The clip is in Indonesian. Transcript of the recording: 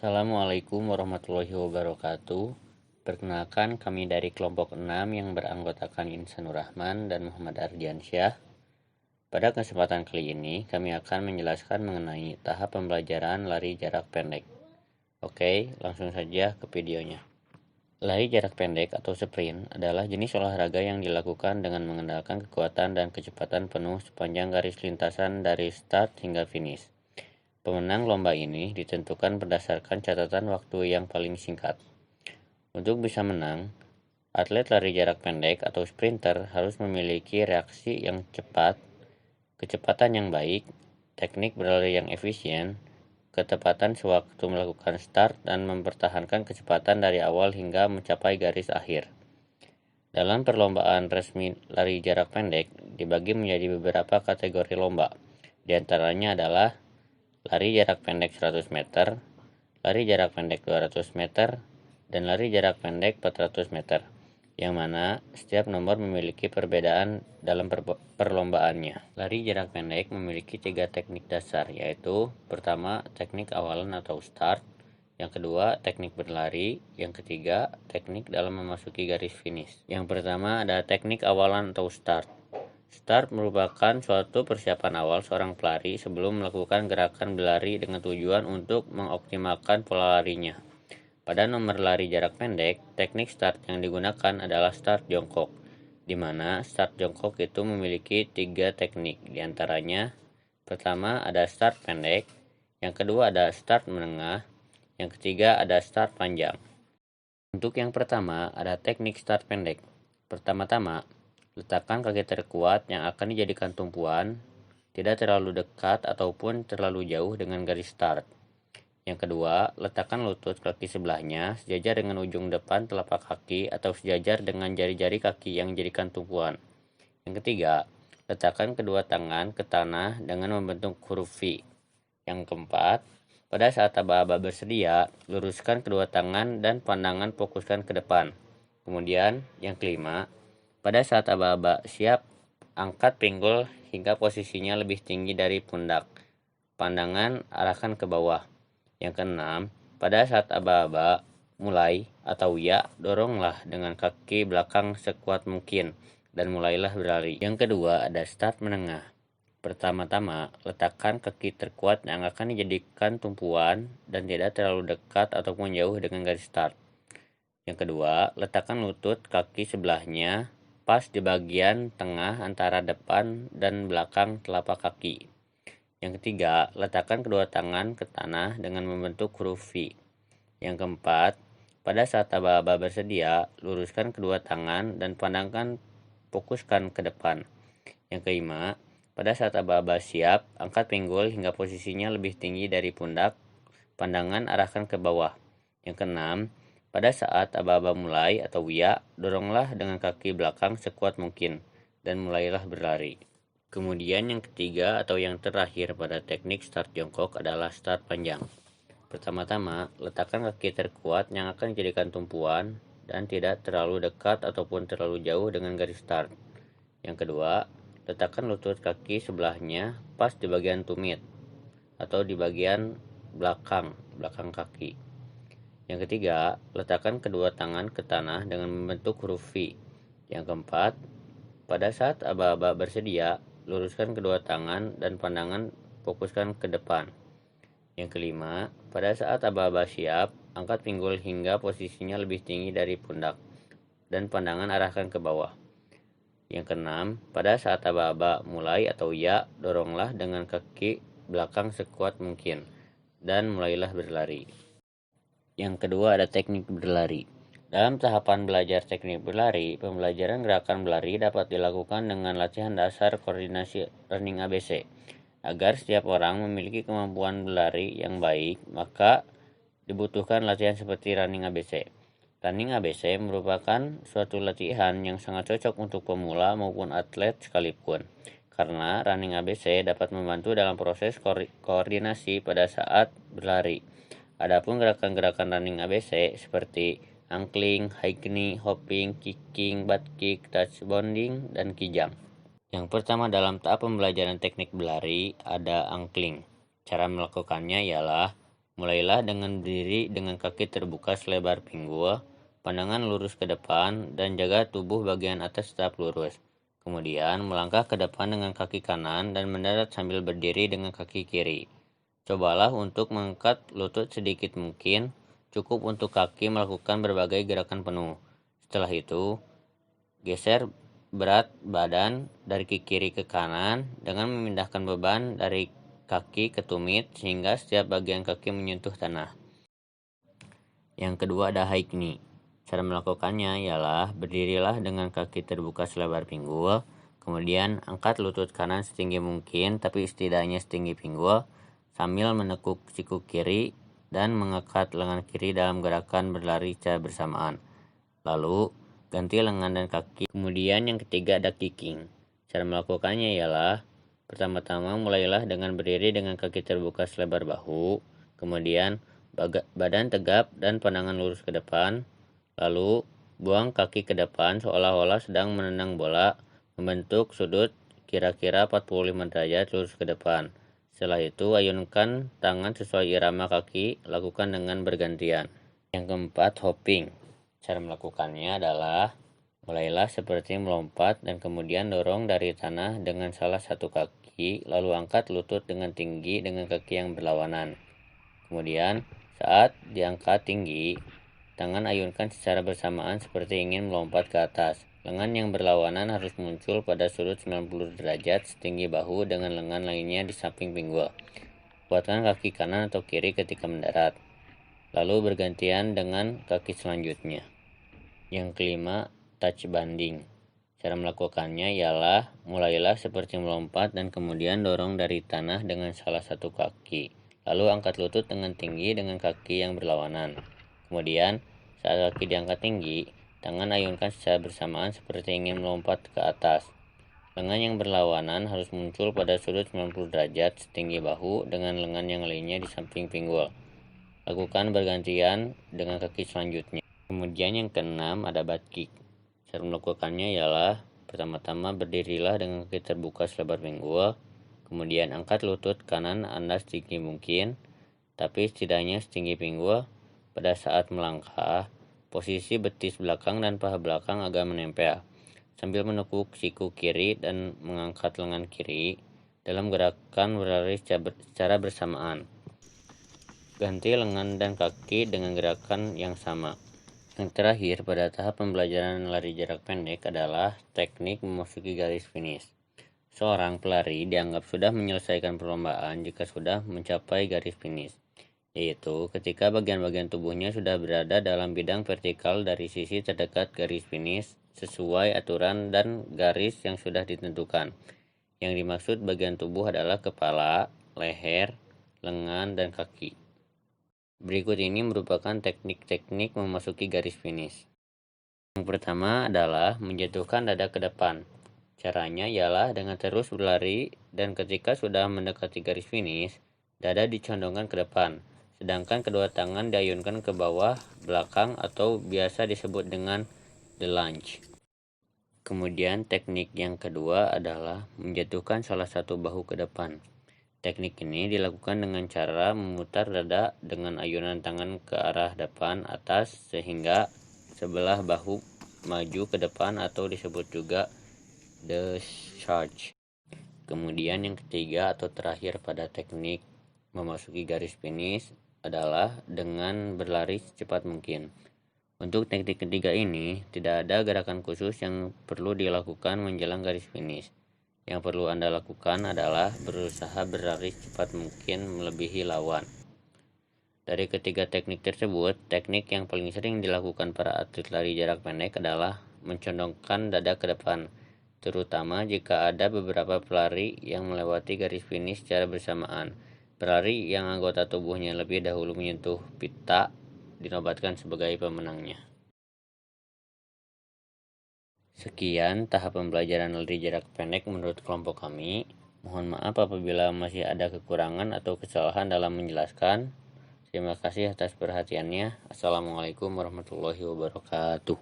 Assalamualaikum warahmatullahi wabarakatuh. Perkenalkan, kami dari kelompok 6 yang beranggotakan Insanur Rahman dan Muhammad Ardiansyah. Pada kesempatan kali ini, kami akan menjelaskan mengenai tahap pembelajaran lari jarak pendek. Oke, langsung saja ke videonya. Lari jarak pendek atau sprint adalah jenis olahraga yang dilakukan dengan mengandalkan kekuatan dan kecepatan penuh sepanjang garis lintasan dari start hingga finish. Pemenang lomba ini ditentukan berdasarkan catatan waktu yang paling singkat. Untuk bisa menang, atlet lari jarak pendek atau sprinter harus memiliki reaksi yang cepat, kecepatan yang baik, teknik berlari yang efisien, ketepatan sewaktu melakukan start, dan mempertahankan kecepatan dari awal hingga mencapai garis akhir. Dalam perlombaan resmi lari jarak pendek dibagi menjadi beberapa kategori lomba. Di antaranya adalah lari jarak pendek 100 meter, lari jarak pendek 200 meter, dan lari jarak pendek 400 meter, yang mana setiap nomor memiliki perbedaan dalam perlombaannya. Lari jarak pendek memiliki 3 teknik dasar, yaitu pertama teknik awalan atau start, yang kedua teknik berlari, yang ketiga teknik dalam memasuki garis finish. Yang pertama ada teknik awalan atau start. Start merupakan suatu persiapan awal seorang pelari sebelum melakukan gerakan berlari dengan tujuan untuk mengoptimalkan pola larinya. Pada nomor lari jarak pendek, teknik start yang digunakan adalah start jongkok, di mana start jongkok itu memiliki 3 teknik, diantaranya pertama ada start pendek, yang kedua ada start menengah, yang ketiga ada start panjang. Untuk yang pertama ada teknik start pendek. Pertama-tama, letakkan kaki terkuat yang akan dijadikan tumpuan, tidak terlalu dekat ataupun terlalu jauh dengan garis start. Yang kedua, letakkan lutut kaki sebelahnya sejajar dengan ujung depan telapak kaki atau sejajar dengan jari-jari kaki yang dijadikan tumpuan. Yang ketiga, letakkan kedua tangan ke tanah dengan membentuk huruf V. Yang keempat, pada saat aba-aba bersedia, luruskan kedua tangan dan pandangan fokuskan ke depan. Kemudian, yang kelima, pada saat aba-aba siap, angkat pinggul hingga posisinya lebih tinggi dari pundak. Pandangan arahkan ke bawah. Yang keenam, pada saat aba-aba mulai atau ya, doronglah dengan kaki belakang sekuat mungkin dan mulailah berlari. Yang kedua ada start menengah. Pertama-tama, letakkan kaki terkuat yang akan dijadikan tumpuan dan tidak terlalu dekat ataupun jauh dengan garis start. Yang kedua, letakkan lutut kaki sebelahnya pas di bagian tengah antara depan dan belakang telapak kaki. Yang ketiga, letakkan kedua tangan ke tanah dengan membentuk huruf V. Yang keempat, pada saat aba-aba bersedia, luruskan kedua tangan dan pandangkan fokuskan ke depan. Yang kelima, pada saat aba-aba siap, angkat pinggul hingga posisinya lebih tinggi dari pundak, pandangan arahkan ke bawah. Yang keenam, pada saat aba-aba mulai atau ya, doronglah dengan kaki belakang sekuat mungkin dan mulailah berlari. Kemudian yang ketiga atau yang terakhir pada teknik start jongkok adalah start panjang. Pertama-tama, letakkan kaki terkuat yang akan dijadikan tumpuan dan tidak terlalu dekat ataupun terlalu jauh dengan garis start. Yang kedua, letakkan lutut kaki sebelahnya pas di bagian tumit atau di bagian belakang kaki. Yang ketiga, letakkan kedua tangan ke tanah dengan membentuk huruf V. Yang keempat, pada saat aba-aba bersedia, luruskan kedua tangan dan pandangan fokuskan ke depan. Yang kelima, pada saat aba-aba siap, angkat pinggul hingga posisinya lebih tinggi dari pundak dan pandangan arahkan ke bawah. Yang keenam, pada saat aba-aba mulai atau ya, doronglah dengan kaki belakang sekuat mungkin dan mulailah berlari. Yang kedua ada teknik berlari. Dalam tahapan belajar teknik berlari, pembelajaran gerakan berlari dapat dilakukan dengan latihan dasar koordinasi running ABC. Agar setiap orang memiliki kemampuan berlari yang baik, maka dibutuhkan latihan seperti running ABC. Running ABC merupakan suatu latihan yang sangat cocok untuk pemula maupun atlet sekalipun, karena running ABC dapat membantu dalam proses koordinasi pada saat berlari. Adapun gerakan-gerakan running ABC seperti angkling, high knee, hopping, kicking, butt kick, touch bonding, dan kijang. Yang pertama dalam tahap pembelajaran teknik berlari ada angkling. Cara melakukannya ialah Mulailah dengan berdiri dengan kaki terbuka selebar pinggul, pandangan lurus ke depan, dan jaga tubuh bagian atas tetap lurus. Kemudian melangkah ke depan dengan kaki kanan dan mendarat sambil berdiri dengan kaki kiri. Cobalah untuk mengangkat lutut sedikit mungkin, cukup untuk kaki melakukan berbagai gerakan penuh. Setelah itu, geser berat badan dari kiri ke kanan dengan memindahkan beban dari kaki ke tumit sehingga setiap bagian kaki menyentuh tanah. Yang kedua ada high knee. Cara melakukannya ialah berdirilah dengan kaki terbuka selebar pinggul, kemudian angkat lutut kanan setinggi mungkin tapi setidaknya setinggi pinggul sambil menekuk siku kiri dan mengangkat lengan kiri dalam gerakan berlari secara bersamaan. Lalu ganti lengan dan kaki. Kemudian yang ketiga ada kicking. Cara melakukannya ialah pertama-tama mulailah dengan berdiri dengan kaki terbuka selebar bahu, kemudian badan tegap dan pandangan lurus ke depan, lalu buang kaki ke depan seolah-olah sedang menendang bola, membentuk sudut kira-kira 45 derajat lurus ke depan. Setelah itu ayunkan tangan sesuai irama kaki, lakukan dengan bergantian. Yang keempat, hopping. Cara melakukannya adalah mulailah seperti melompat dan kemudian dorong dari tanah dengan salah satu kaki, lalu angkat lutut dengan tinggi dengan kaki yang berlawanan. Kemudian saat diangkat tinggi, tangan ayunkan secara bersamaan seperti ingin melompat ke atas. Lengan yang berlawanan harus muncul pada sudut 90 derajat setinggi bahu dengan lengan lainnya di samping pinggul. Kuatkan kaki kanan atau kiri ketika mendarat, lalu bergantian dengan kaki selanjutnya. Yang kelima, touch banding. Cara melakukannya ialah mulailah seperti melompat dan kemudian dorong dari tanah dengan salah satu kaki. Lalu angkat lutut dengan tinggi dengan kaki yang berlawanan. Kemudian saat kaki diangkat tinggi, tangan ayunkan secara bersamaan seperti ingin melompat ke atas. Lengan yang berlawanan harus muncul pada sudut 90 derajat setinggi bahu dengan lengan yang lainnya di samping pinggul. Lakukan bergantian dengan kaki selanjutnya. Kemudian yang keenam ada butt kick. Cara melakukannya ialah pertama-tama berdirilah dengan kaki terbuka selebar pinggul, kemudian angkat lutut kanan Anda setinggi mungkin, tapi setidaknya setinggi pinggul. Pada saat melangkah, posisi betis belakang dan paha belakang agak menempel, sambil menekuk siku kiri dan mengangkat lengan kiri dalam gerakan berlari secara bersamaan. Ganti lengan dan kaki dengan gerakan yang sama. Yang terakhir pada tahap pembelajaran lari jarak pendek adalah teknik memasuki garis finish. Seorang pelari dianggap sudah menyelesaikan perlombaan jika sudah mencapai garis finish, yaitu ketika bagian-bagian tubuhnya sudah berada dalam bidang vertikal dari sisi terdekat garis finish sesuai aturan dan garis yang sudah ditentukan. Yang dimaksud bagian tubuh adalah kepala, leher, lengan, dan kaki. Berikut ini merupakan teknik-teknik memasuki garis finish. Yang pertama adalah menjatuhkan dada ke depan. Caranya ialah dengan terus berlari dan ketika sudah mendekati garis finish, dada dicondongkan ke depan, sedangkan kedua tangan diayunkan ke bawah belakang atau biasa disebut dengan the lunge. Kemudian teknik yang kedua adalah menjatuhkan salah satu bahu ke depan. Teknik ini dilakukan dengan cara memutar dada dengan ayunan tangan ke arah depan atas sehingga sebelah bahu maju ke depan atau disebut juga the charge. Kemudian yang ketiga atau terakhir pada teknik memasuki garis finish adalah dengan berlari secepat mungkin. Untuk teknik ketiga ini tidak ada gerakan khusus yang perlu dilakukan menjelang garis finish. Yang perlu Anda lakukan adalah berusaha berlari secepat mungkin melebihi lawan. Dari ketiga teknik tersebut, teknik yang paling sering dilakukan para atlet lari jarak pendek adalah mencondongkan dada ke depan, terutama jika ada beberapa pelari yang melewati garis finish secara bersamaan. Pelari yang anggota tubuhnya lebih dahulu menyentuh pita dinobatkan sebagai pemenangnya. Sekian tahap pembelajaran lari jarak pendek menurut kelompok kami. Mohon maaf apabila masih ada kekurangan atau kesalahan dalam menjelaskan. Terima kasih atas perhatiannya. Assalamualaikum warahmatullahi wabarakatuh.